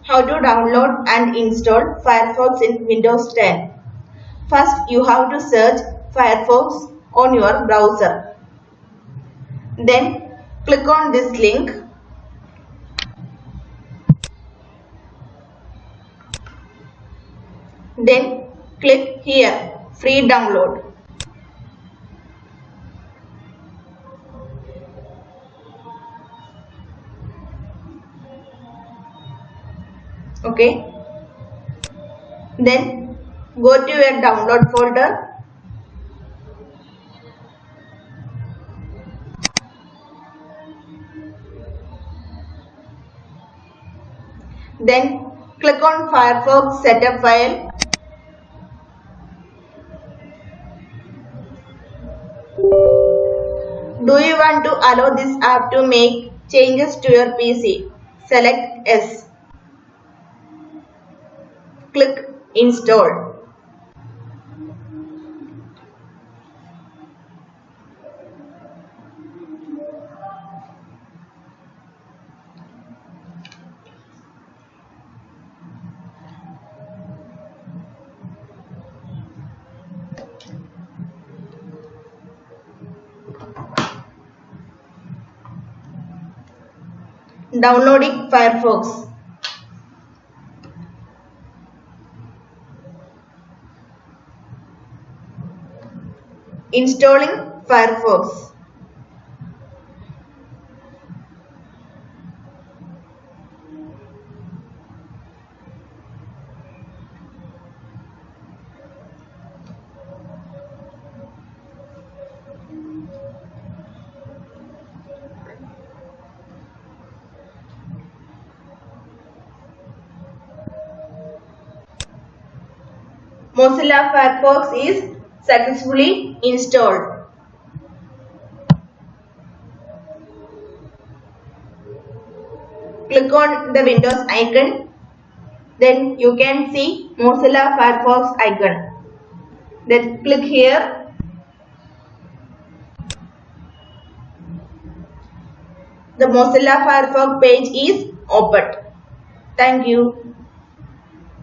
How to download and install Firefox in Windows 10. First, you have to search Firefox on your browser. Then, click on this link. Then, click here, free download. Okay. Then, go to your download folder. Then, click on Firefox setup file. Do you want to allow this app to make changes to your PC? Select yes. Click install. Downloading Firefox. Installing Firefox. Mozilla Firefox is successfully installed. Click on the Windows icon. Then you can see Mozilla Firefox icon. Then click here. The Mozilla Firefox page is opened. Thank you.